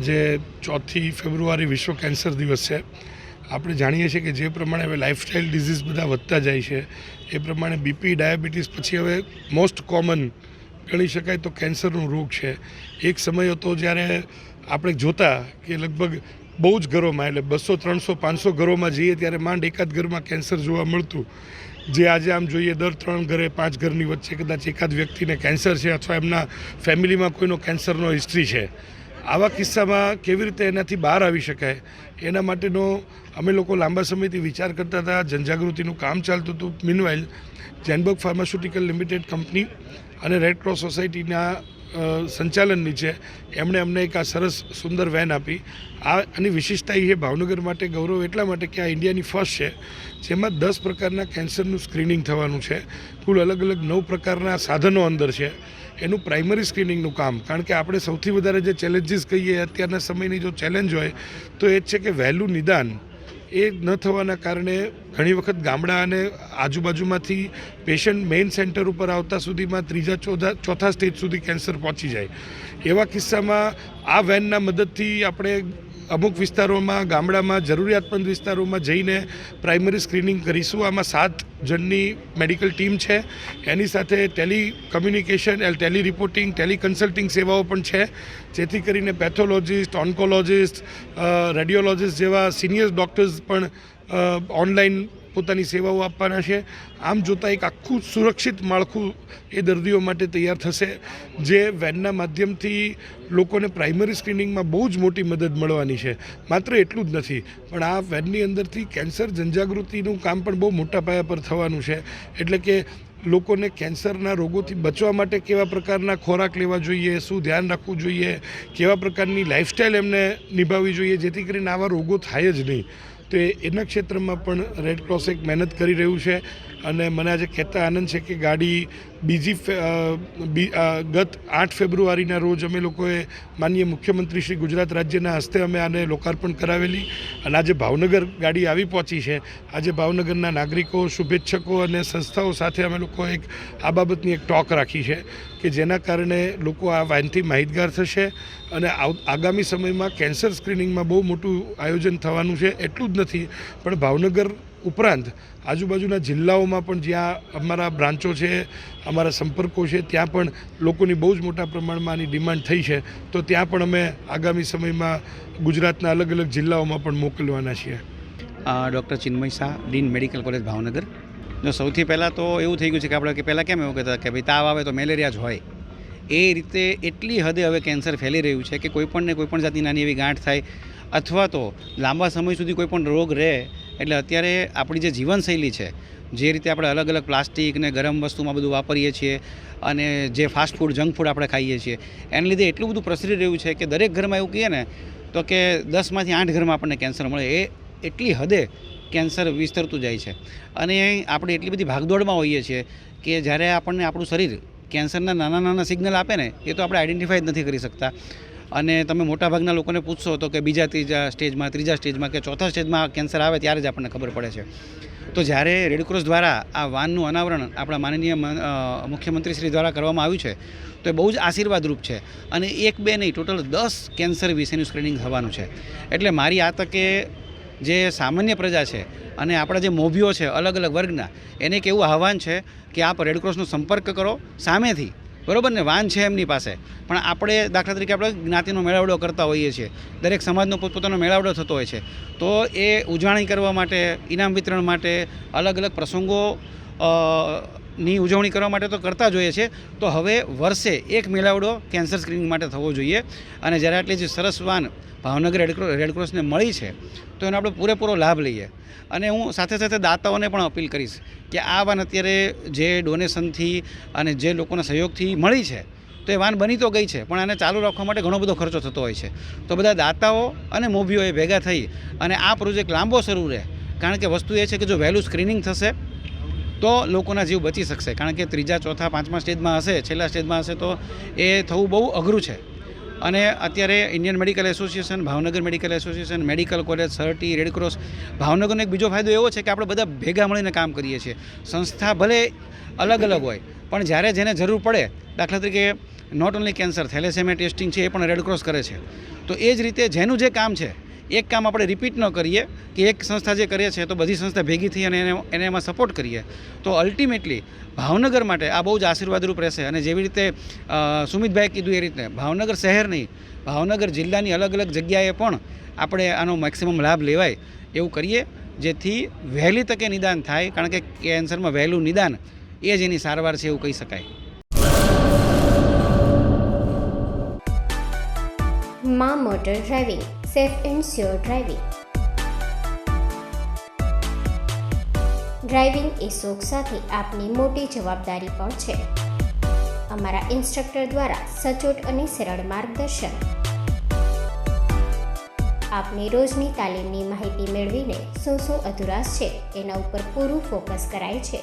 આજે 4 ફેબ્રુઆરી વિશ્વ કેન્સર દિવસ છે. આપણે જાણીએ છીએ કે જે પ્રમાણે હવે લાઇફસ્ટાઇલ ડિઝીઝ બધા વધતા જાય છે એ પ્રમાણે બીપી ડાયાબિટીસ પછી હવે મોસ્ટ કોમન ગણી શકાય તો કેન્સરનો રોગ છે. એક સમય હતો જ્યારે આપણે જોતા કે લગભગ બહુ જ ઘરોમાં એટલે 200, 300, 500 ઘરોમાં જઈએ ત્યારે માંડ એકાદ ઘરમાં કેન્સર જોવા મળતું, જે આજે આમ જોઈએ દર 3 ઘરે 5 ઘરની વચ્ચે કદાચ એકાદ વ્યક્તિને કેન્સર છે અથવા એમના ફેમિલીમાં કોઈનો કેન્સરનો હિસ્ટ્રી છે. આવા કિસ્સામાં કેવી રીતે એનાથી બહાર આવી શકાય એના માટેનો અમે લોકો લાંબા સમયથી વિચાર કરતા હતા, જનજાગૃતિનું કામ ચાલતું હતું. મીનવાઇલ જેનબર્ગ ફાર્માસ્યુટિકલ લિમિટેડ કંપની અને રેડ ક્રોસ સોસાયટીના સંચાલન નીચે એમણે અમને એક આ સરસ સુંદર વેન આપી. આની વિશિષ્ટતા એ ભાવનગર માટે ગૌરવ એટલા માટે કે આ ઇન્ડિયાની ફર્સ્ટ છે જેમાં 10 પ્રકારના કેન્સરનું સ્ક્રીનિંગ થવાનું છે. કુલ અલગ અલગ 9 પ્રકારના સાધનો અંદર છે. એનું પ્રાઇમરી સ્ક્રીનિંગનું કામ, કારણ કે આપણે સૌથી વધારે જે ચેલેન્જીસ કહીએ અત્યારના સમયની જો ચેલેન્જ હોય તો એ જ છે કે વહેલું નિદાન એ ન થવાના કારણે ઘણી વખત ગામડા અને આજુબાજુમાંથી પેશન્ટ મેઇન સેન્ટર ઉપર આવતા સુધીમાં 3જા 4થા સ્ટેજ સુધી કેન્સર પહોંચી જાય. એવા કિસ્સામાં આ વેનના મદદથી આપણે અમુક વિસ્તારોમાં ગામડામાં જરૂરિયાતમંદ વિસ્તારોમાં જઈને પ્રાઇમરી સ્ક્રીનિંગ કરીશું. આમાં 7 જણની મેડિકલ ટીમ છે. એની સાથે telecommunication, Tally reporting, Tally consulting સેવાઓ પણ છે, જેથી કરીને પેથોલોજીસ્ટ, ઓન્કોલોજીસ્ટ, રેડિયોલોજીસ્ટ જેવા સિનિયર ડૉક્ટર્સ પણ ઓનલાઈન પોતાની સેવાઓ આપવાના છે. આમ જોતાં એક આખું સુરક્ષિત માળખું એ દર્દીઓ માટે તૈયાર થશે, જે વેનના માધ્યમથી લોકોને પ્રાઇમરી સ્ક્રીનિંગમાં બહુ જ મોટી મદદ મળવાની છે. માત્ર એટલું જ નથી, પણ આ વેનની અંદરથી કેન્સર જનજાગૃતિનું કામ પણ બહુ મોટા પાયા પર થવાનું છે. એટલે કે લોકોને કેન્સરના રોગોથી બચવા માટે કેવા પ્રકારના ખોરાક લેવા જોઈએ, શું ધ્યાન રાખવું જોઈએ, કેવા પ્રકારની લાઇફસ્ટાઇલ એમને નિભાવવી જોઈએ, જેથી કરીને આવા રોગો થાય જ નહીં. તો એના ક્ષેત્રમાં પણ રેડ ક્રોસ એક મહેનત કરી રહ્યું છે. અને મને આજે કહેતા આનંદ છે કે ગાડી ગત 8 ફેબ્રુઆરીના રોજ અમે લોકોએ માનનીય મુખ્યમંત્રી શ્રી ગુજરાત રાજ્યના હસ્તે અમે આને લોકાર્પણ કરાવેલી અને આજે ભાવનગર ગાડી આવી પહોંચી છે. આજે ભાવનગરના નાગરિકો, શુભેચ્છકો અને સંસ્થાઓ સાથે અમે લોકો એક આ બાબતની એક ટોક રાખી છે કે જેના કારણે લોકો આ વાનથી માહિતગાર થશે અને આગામી સમયમાં કેન્સર સ્ક્રીનિંગમાં બહુ મોટું આયોજન થવાનું છે. એટલું જ નથી, પણ ભાવનગર ઉપરાંત આજુબાજુના જિલ્લાઓમાં પણ જ્યાં અમારા બ્રાન્ચો છે, અમારા સંપર્કો છે, ત્યાં પણ લોકોની બહુ જ મોટા પ્રમાણમાં આની ડિમાન્ડ થઈ છે. તો ત્યાં પણ અમે આગામી સમયમાં ગુજરાતના અલગ અલગ જિલ્લાઓમાં પણ મોકલવાના છીએ. Doctor Chinmay Shah, dean medical college Bhavnagar. જો સૌથી પહેલાં તો એવું થઈ ગયું છે કે આપણે કે પહેલાં કેમ એવું કહેતા કે ભાઈ તાવ આવે તો મેલેરિયા જ હોય, એ રીતે એટલી હદે હવે કેન્સર ફેલી રહ્યું છે કે કોઈપણને કોઈપણ જાતની નાની એવી ગાંઠ થાય અથવા તો લાંબા સમય સુધી કોઈ પણ રોગ રહે. એટલે અત્યારે આપણી જે જીવનશૈલી છે, જે રીતે આપણે અલગ અલગ પ્લાસ્ટિક ને ગરમ વસ્તુમાં બધું વાપરીએ છીએ અને જે ફાસ્ટ ફૂડ, જંક ફૂડ આપણે ખાઈએ છીએ, એને લીધે એટલું બધું પ્રસરી રહ્યું છે કે દરેક ઘરમાં એવું કહીએ ને તો કે 10માંથી 8 ઘરમાં આપણને કેન્સર મળે. એ એટલી હદે કેન્સર વિસ્તરતું જાય છે. અને આપણે એટલી બધી ભાગદોડમાં હોઈએ છીએ કે જ્યારે આપણને આપણું શરીર કેન્સરના નાના નાના સિગ્નલ આપે ને એ તો આપણે આઈડેન્ટિફાઈ જ નથી કરી શકતા. અને તમે મોટાભાગના લોકોને પૂછશો તો કે 2જા 3જા સ્ટેજમાં, 3જા સ્ટેજમાં કે 4થા સ્ટેજમાં કેન્સર આવે ત્યારે જ આપણને ખબર પડે છે. તો જ્યારે રેડક્રોસ દ્વારા આ વાનનું અનાવરણ આપણા માનનીય મુખ્યમંત્રી શ્રી દ્વારા કરવામાં આવ્યું છે તો એ બહુ જ આશીર્વાદરૂપ છે. અને 1-2 નહીં, ટોટલ 10 કેન્સર વિશેનું સ્ક્રીનિંગ થવાનું છે. એટલે મારી આ તકે જે સામાન્ય પ્રજા છે અને આપણા જે મોભીઓ છે અલગ અલગ વર્ગના, એને એક એવું આહવાન છે કે આપ રેડક્રોસનો સંપર્ક કરો સામેથી, બરાબર ને. વાન છે એમની પાસે, પણ આપણે દાખલા તરીકે આપણે જ્ઞાતિનો મેળાવડો કરતા હોઈએ છીએ, દરેક સમાજનો પોતપોતાનો મેળાવડો થતો હોય છે. તો એ ઉજવણી કરવા માટે, ઇનામ વિતરણ માટે, અલગ અલગ પ્રસંગો ની ઉજવણી કરવા માટે તો કરતા જ હોઈએ છીએ. તો હવે વર્ષે એક મેળાવડો કેન્સર સ્ક્રીનિંગ માટે થવો જોઈએ. અને જ્યારે આટલી જે સરસ વાન ભાવનગર રેડક્રોસને મળી છે તો એનો આપણે પૂરેપૂરો લાભ લઈએ. અને હું સાથે સાથે દાતાઓને પણ અપીલ કરીશ કે આ વાન અત્યારે જે ડોનેશનથી અને જે લોકોના સહયોગથી મળી છે તો એ વાન બની તો ગઈ છે, પણ આને ચાલુ રાખવા માટે ઘણો બધો ખર્ચો થતો હોય છે. તો બધા દાતાઓ અને મોભીઓએ ભેગા થઈ અને આ પ્રોજેક્ટ લાંબો શરૂ રહે. કારણ કે વસ્તુ એ છે કે જો વહેલું સ્ક્રીનિંગ થશે તો લોકોના જીવ બચી શકશે. કારણ કે 3જા 4થા 5મા સ્ટેજમાં હશે, છેલ્લા સ્ટેજમાં હશે તો એ થવું બહુ અઘરું છે. અને અત્યારે Indian medical association, Bhavnagar medical association, medical college, sir T, red cross, ભાવનગરનો એક બીજો ફાયદો એવો છે કે આપણે બધા ભેગા મળીને કામ કરીએ છીએ. સંસ્થા ભલે અલગ અલગ હોય પણ જ્યારે જેને જરૂર પડે, દાખલા તરીકે not only cancer, thalassemia testing છે એ પણ રેડક્રોસ કરે છે. તો એ જ રીતે જેનું જે કામ છે એક કામ આપણે રિપીટ ન કરીએ કે એક સંસ્થા જે કરે છે તો બધી સંસ્થા ભેગી થઈ અને એને એમાં સપોર્ટ કરીએ તો અલ્ટિમેટલી ભાવનગર માટે આ બહુ જ આશીર્વાદરૂપ રહેશે. અને જેવી રીતે સુમિતભાઈએ કીધું એ રીતે ભાવનગર શહેર નહીં, ભાવનગર જિલ્લાની અલગ અલગ જગ્યાએ પણ આપણે આનો મેક્સિમમ લાભ લેવાય એવું કરીએ, જેથી વહેલી તકે નિદાન થાય. કારણ કે કેન્સરમાં વહેલું નિદાન એ જ એની સારવાર છે એવું કહી શકાય. માં motor driving, safe and sure driving. Driving એ શોખ સાથે આપની મોટી જવાબદારી પણ છે. અમારા ઇન્સ્ટ્રક્ટર દ્વારા સચોટ અને સરળ માર્ગદર્શન. આપની રોજની તાલીમની માહિતી મેળવીને શું અધુરાશ છે એના ઉપર પૂરું ફોકસ કરાય છે.